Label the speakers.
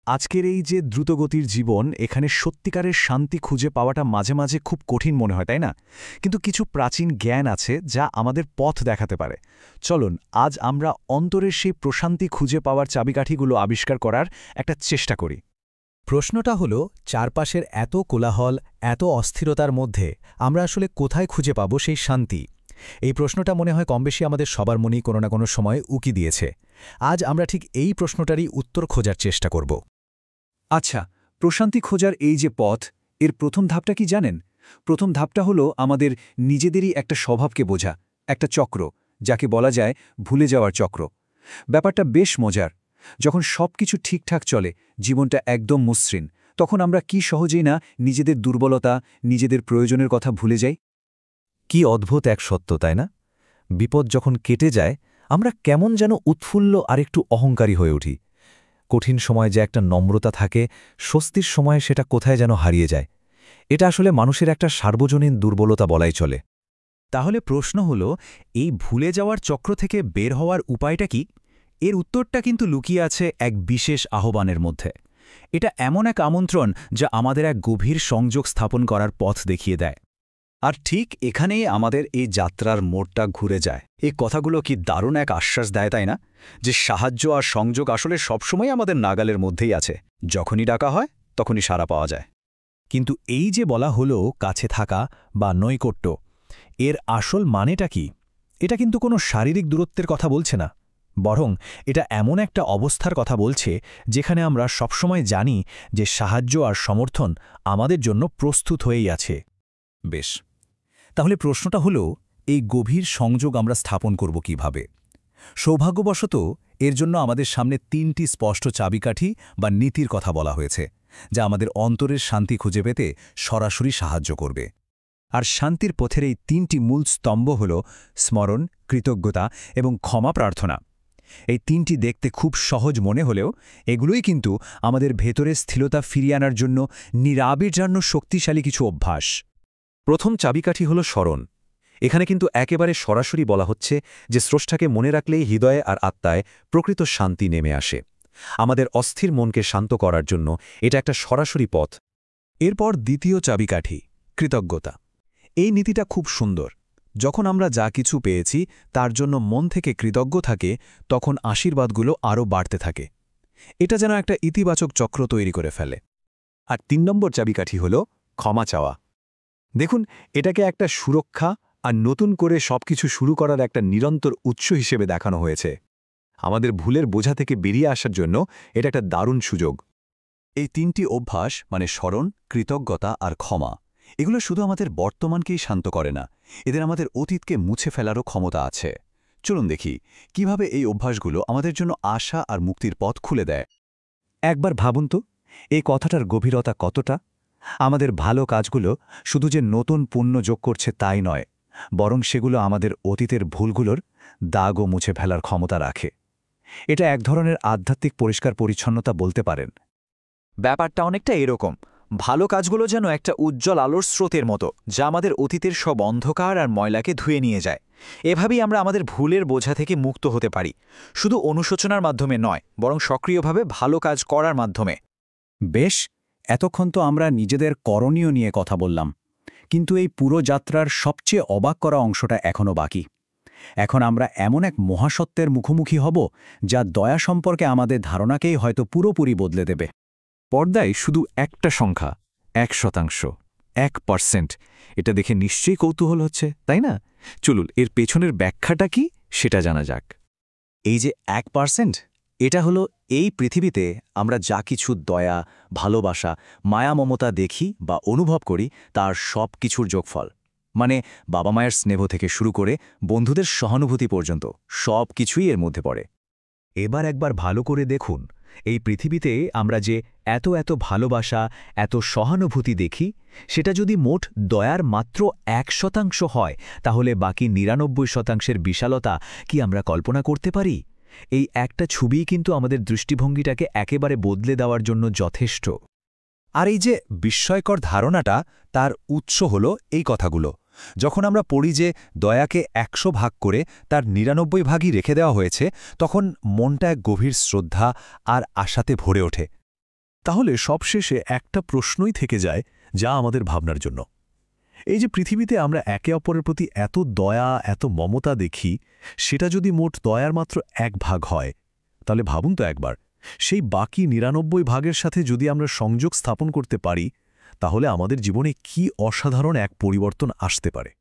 Speaker 1: আজকের এই যে দ্রুতগতির জীবন এখানে সত্যিকারের শান্তি খুঁজে পাওয়াটা মাঝে মাঝে খুব কঠিন মনে হয়, তাই না? কিন্তু কিছু প্রাচীন জ্ঞান আছে যা আমাদের পথ দেখাতে পারে। চলুন আজ আমরা অন্তরের সেই প্রশান্তি খুঁজে পাওয়ার চাবিকাঠিগুলো আবিষ্কার করার একটা চেষ্টা করি।
Speaker 2: প্রশ্নটা হলো, চারপাশের এত কোলাহল, এত অস্থিরতার মধ্যে আমরা আসলে কোথায় খুঁজে পাব সেই শান্তি? এই প্রশ্নটা মনে হয় কমবেশি আমাদের সবার মনেই কোনো না কোনো সময় উকি দিয়েছে। আজ আমরা ঠিক এই প্রশ্নটারই উত্তর খোঁজার চেষ্টা করব।
Speaker 1: আচ্ছা, প্রশান্তি খোঁজার এই যে পথ, এর প্রথম ধাপটা কি জানেন? প্রথম ধাপটা হলো আমাদের নিজেদেরই একটা স্বভাবকে বোঝা, একটা চক্র, যাকে বলা যায় ভুলে যাওয়ার চক্র। ব্যাপারটা বেশ মজার। যখন সবকিছু ঠিকঠাক চলে, জীবনটা একদম মসৃণ, তখন আমরা কি সহজেই না নিজেদের দুর্বলতা, নিজেদের প্রয়োজনের কথা ভুলে যাই।
Speaker 2: কি অদ্ভুত এক সত্য, তাই না? বিপদ যখন কেটে যায়, আমরা কেমন যেন উৎফুল্ল আর একটু অহংকারী হয়ে উঠি। কঠিন সময় যে একটা নম্রতা থাকে, স্বস্তির সময়ে সেটা কোথায় যেন হারিয়ে যায়। এটা আসলে মানুষের একটা সার্বজনীন দুর্বলতা বলাই চলে।
Speaker 1: তাহলে প্রশ্ন হলো, এই ভুলে যাওয়ার চক্র থেকে বের হওয়ার উপায়টা কি? এর উত্তরটা কিন্তু লুকিয়ে আছে এক বিশেষ আহ্বানের মধ্যে। এটা এমন এক আমন্ত্রণ যা আমাদের এক গভীর সংযোগ স্থাপন করার পথ দেখিয়ে দেয়। আর ঠিক এখানেই আমাদের এই যাত্রার মোড়টা ঘুরে যায়। এই কথাগুলো কি দারুণ এক আশ্বাস দেয়, তাই না? যে সাহায্য আর সংযোগ আসলে সবসময় আমাদের নাগালের মধ্যেই আছে। যখনই ডাকা হয় তখনই সাড়া পাওয়া যায়।
Speaker 2: কিন্তু এই যে বলা হলো কাছে থাকা বা নৈকট্য, এর আসল মানেটা কি? এটা কিন্তু কোনো শারীরিক দূরত্বের কথা বলছে না, বরং এটা এমন একটা অবস্থার কথা বলছে যেখানে আমরা সবসময় জানি যে সাহায্য আর সমর্থন আমাদের জন্য প্রস্তুত হয়েই আছে। বেশ, তাহলে প্রশ্নটা হলো, এই গভীর সংযোগ আমরা স্থাপন করব কিভাবে? সৌভাগ্যবশত এর জন্য আমাদের সামনে ৩টি স্পষ্ট চাবিকাঠি বা নীতির কথা বলা হয়েছে, যা আমাদের অন্তরের শান্তি খুঁজে পেতে সরাসরি সাহায্য করবে।
Speaker 1: আর শান্তির পথের এই ৩টি মূল স্তম্ভ হল স্মরণ, কৃতজ্ঞতা এবং ক্ষমা প্রার্থনা। এই ৩টি দেখতে খুব সহজ মনে হলেও এগুলোই কিন্তু আমাদের ভেতরের স্থিরতা ফিরিয়ে আনার জন্য নিরাবির্যান্য শক্তিশালী কিছু অভ্যাস।
Speaker 3: প্রথম চাবিকাঠি হল স্মরণ। এখানে কিন্তু একেবারে সরাসরি বলা হচ্ছে যে স্রষ্টাকে মনে রাখলেই হৃদয়ে আর আত্মায় প্রকৃত শান্তি নেমে আসে। আমাদের অস্থির মনকে শান্ত করার জন্য এটা একটা সরাসরি পথ।
Speaker 1: এরপর দ্বিতীয় চাবিকাঠি, কৃতজ্ঞতা। এই নীতিটা খুব সুন্দর। যখন আমরা যা কিছু পেয়েছি তার জন্য মন থেকে কৃতজ্ঞ থাকে, তখন আশীর্বাদগুলো আরও বাড়তে থাকে। এটা যেন একটা ইতিবাচক চক্র তৈরি করে ফেলে।
Speaker 3: আর ৩ নম্বর চাবিকাঠি হল ক্ষমা চাওয়া। দেখুন, এটাকে একটা সুরক্ষা আর নতুন করে সবকিছু শুরু করার একটা নিরন্তর উৎস হিসেবে দেখানো হয়েছে। আমাদের ভুলের বোঝা থেকে বেরিয়ে আসার জন্য এটা একটা দারুণ সুযোগ।
Speaker 1: এই ৩টি অভ্যাস মানে স্মরণ, কৃতজ্ঞতা আর ক্ষমা, এগুলো শুধু আমাদের বর্তমানকেই শান্ত করে না, এদের আমাদের অতীতকে মুছে ফেলারও ক্ষমতা আছে। চলুন দেখি কিভাবে এই অভ্যাসগুলো আমাদের জন্য আশা আর মুক্তির পথ খুলে দেয়।
Speaker 3: একবার ভাবুন তো, এই কথাটার গভীরতা কতটা। আমাদের ভালো কাজগুলো শুধু যে নতুন পুণ্য যোগ করছে তাই নয়, বরং সেগুলো আমাদের অতীতের ভুলগুলোর দাগও মুছে ফেলার ক্ষমতা রাখে। এটা এক ধরনের আধ্যাত্মিক পরিষ্কার পরিচ্ছন্নতা বলতে পারেন।
Speaker 4: ব্যাপারটা অনেকটা এরকম, ভালো কাজগুলো যেন একটা উজ্জ্বল আলোর স্রোতের মতো, যা আমাদের অতীতের সব অন্ধকার আর ময়লাকে ধুয়ে নিয়ে যায়। এভাবেই আমরা আমাদের ভুলের বোঝা থেকে মুক্ত হতে পারি, শুধু অনুশোচনার মাধ্যমে নয়, বরং সক্রিয়ভাবে ভালো কাজ করার মাধ্যমে।
Speaker 1: বেশ, এতক্ষণ তো আমরা নিজেদের করণীয় নিয়ে কথা বললাম, কিন্তু এই পুরো যাত্রার সবচেয়ে অবাক করা অংশটা এখনও বাকি। এখন আমরা এমন এক মহাসত্যের মুখোমুখি হব যা দয়া সম্পর্কে আমাদের ধারণাকেই হয়তো পুরোপুরি বদলে দেবে।
Speaker 3: পর্দায় শুধু একটা সংখ্যা, ১%, 1%। এটা দেখে নিশ্চয়ই কৌতূহল হচ্ছে, তাই না? চলুন এর পেছনের ব্যাখ্যাটা কি সেটা জানা যাক।
Speaker 2: এই যে 1%, এটা হলো এই পৃথিবীতে আমরা যা কিছু দয়া, ভালোবাসা, মায়া মমতা দেখি বা অনুভব করি তার সব কিছুর যোগফল। মানে বাবা মায়ের স্নেহ থেকে শুরু করে বন্ধুদের সহানুভূতি পর্যন্ত সব কিছুই এর মধ্যে পড়ে। এবার একবার ভালো করে দেখুন, এই পৃথিবীতে আমরা যে এত এত ভালোবাসা, এত সহানুভূতি দেখি, সেটা যদি মোট দয়ার মাত্র 1% হয়, তাহলে বাকি 99%-এর বিশালতা কি আমরা কল্পনা করতে পারি? এই একটা ছবিই কিন্তু আমাদের দৃষ্টিভঙ্গিটাকে একেবারে বদলে দেওয়ার জন্য যথেষ্ট।
Speaker 3: আর এই যে বিস্ময়কর ধারণাটা, তার উৎস হল এই কথাগুলো। যখন আমরা পড়ি যে দয়াকে ১০০ ভাগ করে তার ৯৯ ভাগই রেখে দেওয়া হয়েছে, তখন মনটা এক গভীর শ্রদ্ধা আর আশাতে ভরে ওঠে।
Speaker 5: তাহলে সবশেষে একটা প্রশ্নই থেকে যায় যা আমাদের ভাবনার জন্য। এই যে পৃথিবীতে আমরা একে অপরের প্রতি এত দয়া, এত মমতা দেখি, সেটা যদি মোট দয়ার মাত্র 1 ভাগ হয়, তাহলে ভাবুন তো একবার, সেই বাকি 99 ভাগের সাথে যদি আমরা সংযোগ স্থাপন করতে পারি, তাহলে আমাদের জীবনে কি অসাধারণ এক পরিবর্তন আসতে পারে।